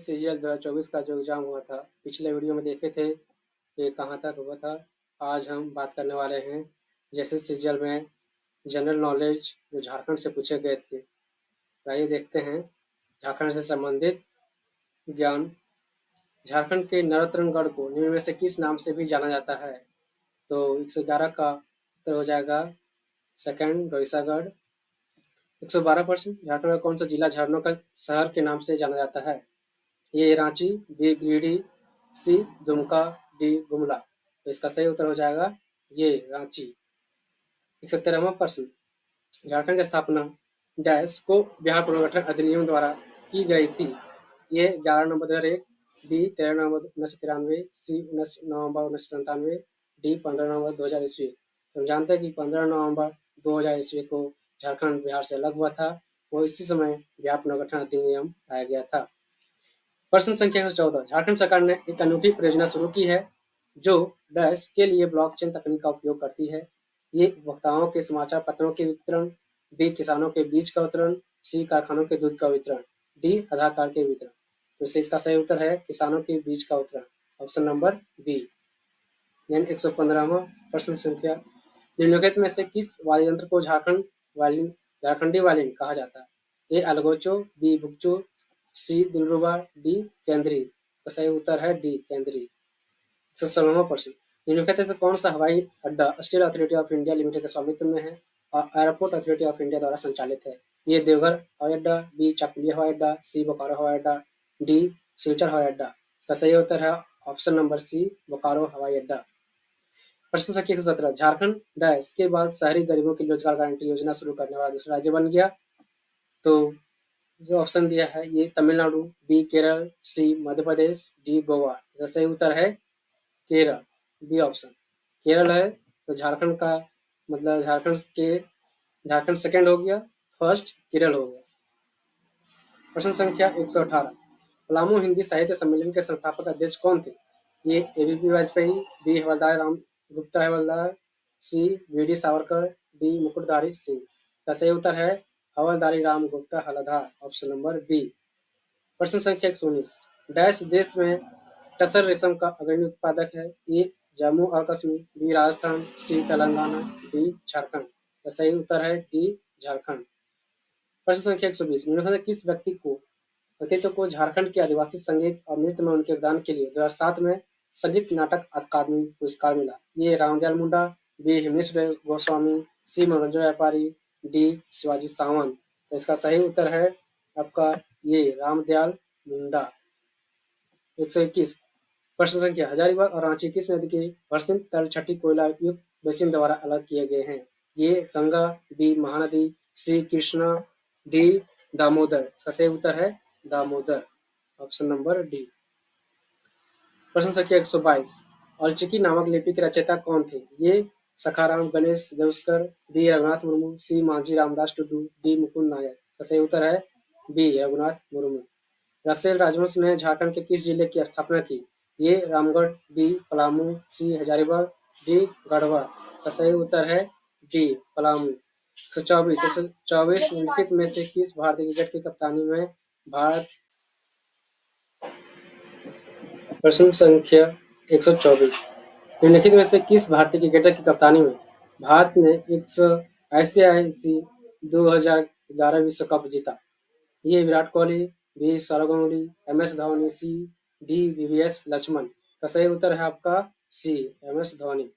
CGL 2024 का जो exam हुआ था, पिछले वीडियो में देखे थे कि कहाँ तक हुआ था। आज हम बात करने वाले हैं जैसे सीजीएल में जनरल नॉलेज जो झारखंड से पूछे गए थे। तो आइए देखते हैं झारखंड से संबंधित ज्ञान। झारखंड के नरोत्तमगढ़ को निम्न में से किस नाम से भी जाना जाता है? तो 111 का उत्तर हो जाएगा सेकंड रोहिसागढ़। 112% झारखंड का कौन सा जिला झरनों का शहर के नाम से जाना जाता है? ए रांची, बी गिरिडीह, सी दुमका, डी गुमला। तो इसका सही उत्तर हो जाएगा ये रांची। 113वां प्रश्न, झारखंड की स्थापना डैश को बिहार पुनर्गठन अधिनियम द्वारा की गई थी? ये 11 नवंबर 2001, बी 13 नवंबर 1993, सी 19 नवंबर 1997, डी 15 नवंबर 2000 ईस्वी। तो हम जानते हैं कि 15 नवंबर 2000 ईस्वी को झारखंड बिहार से अलग हुआ था। वो इसी समय बिहार पुनर्गठन अधिनियम लाया गया था। प्रश्न संख्या 114, झारखंड सरकार ने एक अनूठी परियोजना शुरू की है जो डैश के लिए ब्लॉकचेन तकनीक का उपयोग करती है। ये उपभोक्ताओं के समाचार पत्रों के वितरण, बी किसानों के बीज का वितरण, सी कारखानों के दूध का वितरण, डी आधार कार्ड के वितरण। तो इसका सही उत्तर है किसानों के बीज का वितरण, ऑप्शन नंबर बी। 115वां प्रश्न संख्या, निम्नलिखित में से किस वाद्य यंत्र को झारखंडी वायलिन कहा जाता है? ए अलगोचो, बी बुगचो, सी दिलरुबा, डी केंद्री। तो सही उत्तर है डी केंद्री। 116वां प्रश्न, निम्नलिखित में से कौन सा हवाई अड्डा steel authority of India limited के स्वामित्व में है और एयरपोर्ट अथॉरिटी ऑफ इंडिया द्वारा संचालित है? ये देवघर हवाई अड्डा, बी चाकुलिया हवाई अड्डा, सी बोकारो हवाई अड्डा, डी सिलचर हवाई अड्डा। इसका सही उत्तर है ऑप्शन नंबर सी बोकारो हवाई अड्डा। प्रश्न संख्या 117, झारखंड डैश के बाद शहरी गरीबों की रोजगार गारंटी योजना शुरू करने वाला दूसरा राज्य बन गया। तो जो ऑप्शन दिया है ये तमिलनाडु, बी केरल, सी मध्य प्रदेश, डी गोवा। इसका सही उत्तर है केरल, बी ऑप्शन। केरल है तो झारखंड का मतलब झारखंड सेकंड हो गया, फर्स्ट केरल हो गया। प्रश्न संख्या 118, पलामू हिंदी साहित्य सम्मेलन के संस्थापक अध्यक्ष कौन थे? ये एबीपी वाजपेयी, बी हवलदार राम गुप्ता हवलदार, सी वीडी सावरकर, डी मुकुटधारी सिंह। इसका सही उत्तर है हवलदारी राम गुप्ता हवलदार, ऑप्शन नंबर बी। प्रश्न संख्या 119, डैश देश में टसर रेशम का अग्रणी उत्पादक है? ए जम्मू और कश्मीर, बी राजस्थान, सी तेलंगाना, डी झारखंड। तो सही उत्तर है डी झारखंड। प्रश्न संख्या 120, निम्नलिखित में किस व्यक्तित्व को झारखंड के आदिवासी संगीत और नृत्य में उनके योगदान के लिए 2007 में संगीत नाटक अकादमी पुरस्कार मिला? ये रामदयाल मुंडा, बी हिमेश गोस्वामी, सी मनोरंजन व्यापारी, डी शिवाजी सावंत। तो इसका सही उत्तर है आपका ये रामदयाल मुंडा। 121, प्रश्न संख्या, हजारीबाग और रांची किस नदी के वर्षित तल छठी कोयला युक्त बेसिन द्वारा अलग किए गए हैं? ये गंगा, बी महानदी, सी कृष्णा, डी दामोदर। इसका सही उत्तर है दामोदर, ऑप्शन नंबर डी। प्रश्न संख्या 122, औलचिकी नामक लिपि के रचयिता कौन थे? ये सखाराम गणेश देवस्कर, बी रघुनाथ मुर्मू, सी मांझी रामदास टुडू, डी मुकुंद नायर। इसका सही उत्तर है बी रघुनाथ मुर्मू। रक्सेल राजवंश ने झारखंड के किस जिले की स्थापना की? ये रामगढ़, बी पलामू, सी हजारीबाग, डी गढ़वा। का सही उत्तर है डी पलामू। 124 निम्नलिखित में से किस भारतीय क्रिकेट की कप्तानी में भारत प्रश्न संख्या 124, निम्नलिखित में से किस भारतीय क्रिकेटर की कप्तानी में भारत ने आईसीसी 2011 विश्व कप जीता? ये Virat Kohli, B Sourav Ganguly, MS Dhoni, C D VVS Laxman. का सही उत्तर है आपका सी एमएस धोनी।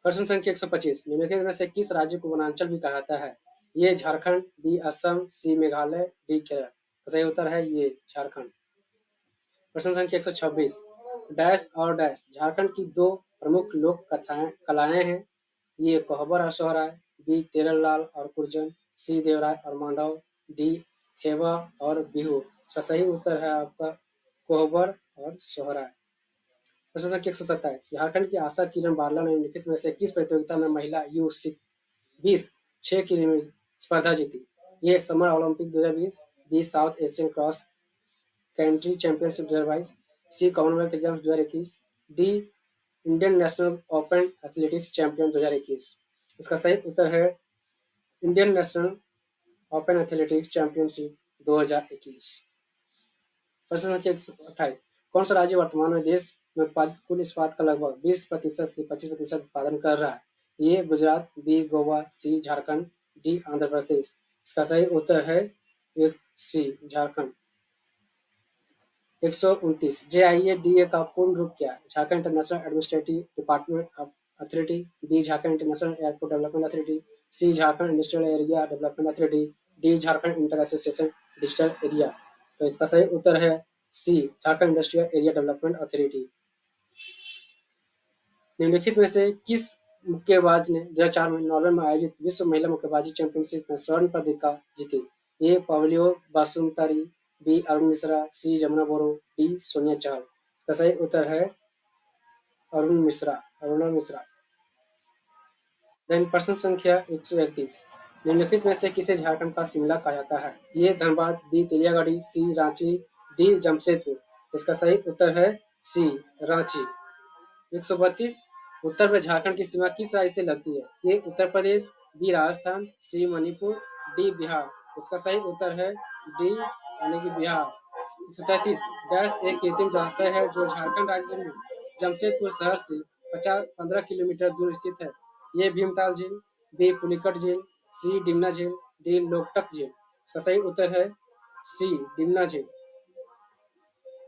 प्रश्न संख्या 125, निम्नलिखित में से किस राज्य को वनांचल भी कहा जाता है? ये झारखंड, बी असम, सी मेघालय, डी केरल। का सही उत्तर है ये झारखंड। प्रश्न संख्या 126, डैश और डैश झारखंड की दो प्रमुख लोक कलाएं हैं? ये कोहबर और सोहराय, बी तेरल और कुर्जन, सी देवराय और मांडव, डी थेवा और बिहू। इसका सही उत्तर है आपका कोहबर और सोहराय। प्रश्न संख्या 127, झारखंड की आशा किरण बारला ने निम्नलिखित में से किस प्रतियोगिता में महिला यू 20 6 किलोमीटर स्पर्धा जीती? ये summer Olympic 2020, B South Asian cross country championship 2022, C Commonwealth Games 2021, D Indian National Open Athletics champion 2021। इसका सही उत्तर है Indian National Open Athletics championship 2021। प्रश्न संख्या 128, कौन सा राज्य वर्तमान में देश में उत्पादित कुल इस्पात का लगभग 20% से 25% उत्पादन कर रहा है? ए गुजरात, बी गोवा, सी झारखंड, डी आंध्र प्रदेश। इसका सही उत्तर है एक सी झारखंड। 129, JIA-DA का पूर्ण रूप क्या है? Jharkhand International Administrative Department of Authority, B Jharkhand International Airport Development Authority, C Jharkhand Industrial Area Development Authority, D Jharkhand inter association digital area. तो इसका सही उत्तर है C Jharkhand Industrial Area Development Authority. निम्नलिखित में से किस मुक्केबाज ने 2004 में नॉर्वे में आयोजित विश्व महिला मुक्केबाजी चैंपियनशिप में स्वर्ण पदक जीते? ए पवलियो बासुमतारी, बी अरुण मिश्रा, सी जमुना बोरो, डी सोनिया चहल। इसका सही उत्तर है अरुणा मिश्रा। देन प्रश्न संख्या 131, निम्नलिखित में से किसे झारखंड का शिमला कहा जाता है? ये धनबाद, बी तेलियागढ़ी, सी रांची, डी जमशेदपुर। इसका सही उत्तर है सी रांची। 132, उत्तर में झारखंड की सीमा किस राज्य से लगती है? ए उत्तर प्रदेश, बी राजस्थान, सी मणिपुर, डी बिहार। इसका सही उत्तर है डी यानी कि बिहार। 133, डैश एक कृत्रिम जलाशय है जो झारखंड राज्य में जमशेदपुर शहर से 15 किलोमीटर दूर स्थित है। ये भीमताल झील, बी पुलिकट झील, सी डिमना झील, डी लोकटक झील। इसका सही उत्तर है सी डिमना झील।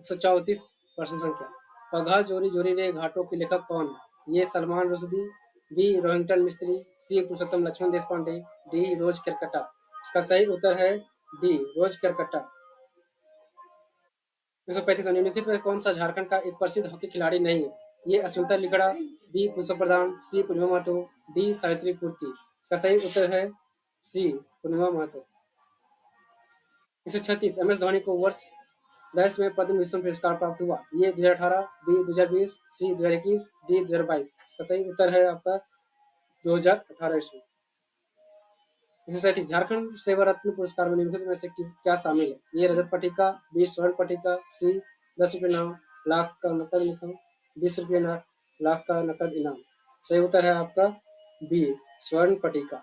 134, प्रश्न संख्या, पगहा जोरी जोरी रे घाटों के लेखक कौन है? ये सलमान रुश्दी, बी रोहिंटन मिस्त्री, सी पुरुषोत्तम लक्ष्मण देशपांडे, डी रोज केरकट्टा। इसका सही उत्तर है डी रोज केरकट्टा। 135, निम्नलिखित में कौन सा झारखंड का एक प्रसिद्ध हॉकी खिलाड़ी नहीं है? ये अस्मिता लिखड़ा, बी पुष्पा प्रधान, सी पूर्णिमा महतो, डी सावित्री पूर्ति। इसका सही उत्तर है सी पूर्णिमा महतो। 136, एम एस धोनी को वर्ष 10 में पद्म विभूषण पुरस्कार प्राप्त हुआ। ये 2018, बी 2020, सी 2021, डी 2022। इसका सही उत्तर है आपका 2018 ईस्वी। 137, झारखंड सेवा रत्न पुरस्कार में निम्नलिखित में से क्या शामिल है? ये रजत पट्टिका, बी स्वर्ण पट्टिका, सी 10 रुपये लाख का नकद इनाम, 20 रुपये लाख का नकद इनाम। सही उत्तर है आपका बी स्वर्ण पट्टिका।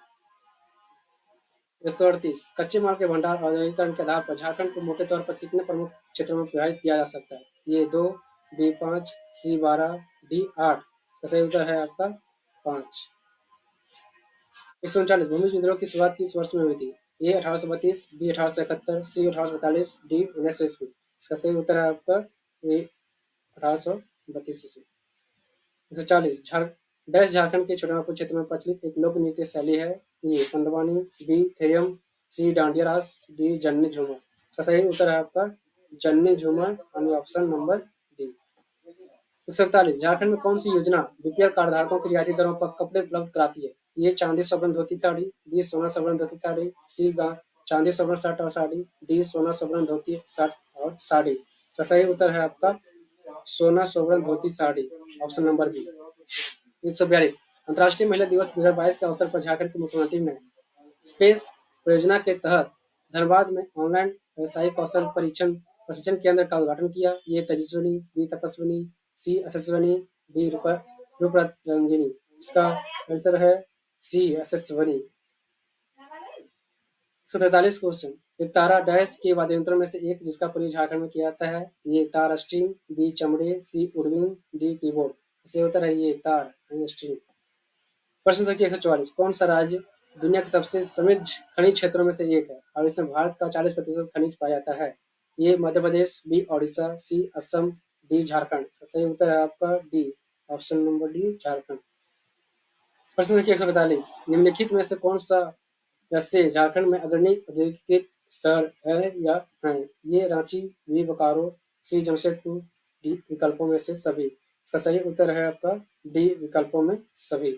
138, कच्चे माल के भंडार और औद्योगिकरण के आधार पर झारखंड को मोटे तौर पर कितने प्रमुख क्षेत्रों में विभाजित किया जा सकता है? ये 2, बी 5, सी 12, डी 8। तो सही उत्तर है आपका 5। 139, भूमि विद्रोह की शुरुआत किस वर्ष में हुई थी? ए 1832, बी 1871, सी 1842, डी 1900 ईस्वी। इसका सही उत्तर है आपका ए 1832 ईस्वी। 140, डैश झारखंड के छोटानागपुर क्षेत्र में प्रचलित एक लोक नृत्य शैली है। ए पंडवानी, बी थेयम, सी डांडिया रास, डी जन्नी झूमर। इसका सही उत्तर है आपका जन्नी झूमर यानी ऑप्शन नंबर डी। 141, झारखंड में कौन सी योजना बीपीएल कार्डधारकों को रियायती दरों पर कपड़े उपलब्ध कराती है? ये चांदी स्वर्ण धोती साड़ी, बी सोना स्वर्ण धोती साड़ी, सी चांदी स्वर्ण शर्ट और साड़ी, डी सोना स्वर्ण धोती शर्ट और साड़ी। इसका सही उत्तर है आपका सोना स्वर्ण धोती साड़ी, ऑप्शन नंबर बी। 142, अंतर्राष्ट्रीय महिला दिवस 2022 के अवसर पर झारखंड के मुख्यमंत्री ने स्पेस परियोजना के तहत धनबाद में ऑनलाइन व्यावसायिक कौशल प्रशिक्षण केंद्र का उद्घाटन किया। ये तेजस्विनी, बी तपस्विनी, सी यशस्विनी, डी रूपरंगिनी। इसका आंसर है सी यशस्विनी। 143 क्वेश्चन, एक तारा डैश के वाद्य यंत्रों में से एक जिसका प्रयोग झारखंड में किया जाता है। ये तार स्ट्रिंग, बी चमड़े, सी उडविन, डी कीबोर्ड। इसलिए उत्तर है ये तार स्ट्रिंग। प्रश्न संख्या 144, कौन सा राज्य दुनिया के सबसे समृद्ध खनिज क्षेत्रों में से एक है और इसमें भारत का 40% खनिज पाया जाता है? ये मध्य प्रदेश, बी ओडिशा, सी असम, डी झारखंड। सही उत्तर है आपका D option number D Jharkhand. प्रश्न संख्या 145, निम्नलिखित में से कौन सा राज्य झारखंड में अग्रणी औद्योगिक शहर है या है? ये रांची, बी बोकारो, सी जमशेदपुर, डी विकल्पों में से सभी। इसका सही उत्तर है आपका डी विकल्पों में सभी।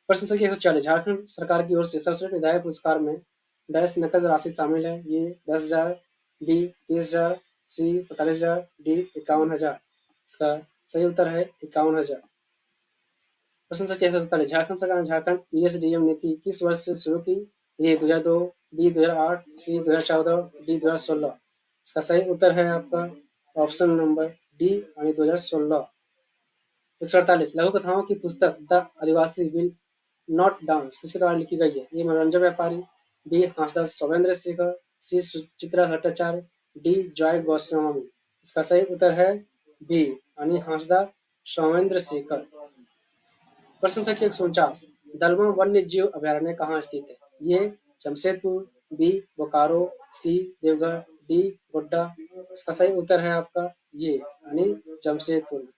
प्रश्न संख्या 140, झारखंड सरकार की ओर से सर्वश्रेष्ठ विधायक पुरस्कार में डैश नकद राशि शामिल है। ये 10,000, बी 30,000, सी 47,000, डी 51,000। इसका सही उत्तर है 51,000। प्रश्न संख्या 147, झारखंड सरकार ने झारखंड ईएसडीएम नीति किस वर्ष से शुरू की? ये 2002, बी 2008, सी 2014, डी 2016। इसका सही उत्तर है आपका ऑप्शन नंबर डी यानी 2016। 148, लघु कथाओं की पुस्तक the Adivasi will not dance किसके द्वारा लिखी गई है? ये मनोरंजन व्यापारी, बी हांसदास सौरेंद्र शेखर, सी सुचित्रा भट्टाचार्य, डी जॉय गोस्वामी। इसका सही उत्तर है बी यानी हांसदा सौमेंद्र शेखर। प्रश्न संख्या 149, दलमा वन्य जीव अभयारण्य कहाँ स्थित है? ये जमशेदपुर, बी बोकारो, सी देवघर, डी गोड्डा। इसका सही उत्तर है आपका ये यानी जमशेदपुर।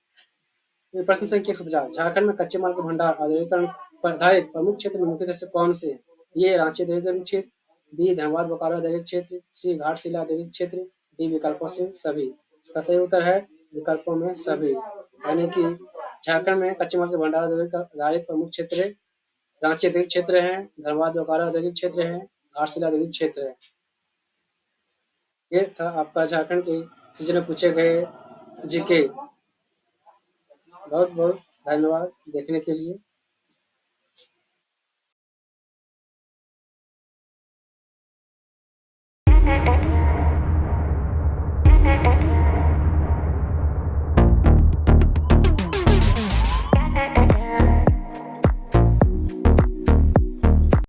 प्रश्न संख्या 150, झारखंड में कच्चे माल के भंडार औद्योगिकरण पर आधारित प्रमुख क्षेत्र निम्नलिखित से कौन से हैं? ये रांची औद्योगिक क्षेत्र, बी धनबाद बोकारो औद्योगिक क्षेत्र, सी घाटशिला औद्योगिक क्षेत्र, डी विकल्पों से सभी। इसका सही उत्तर है विकल्पों में सभी, यानी कि झारखंड में कच्चे माल के भंडार औद्योगिक आधारित प्रमुख क्षेत्र रांची औद्योगिक क्षेत्र है, धनबाद बोकारो औद्योगिक क्षेत्र है, घाटशिला औद्योगिक क्षेत्र है। ये था आपका झारखंड के सीजन में पूछे गए जीके। बहुत बहुत धन्यवाद देखने के लिए।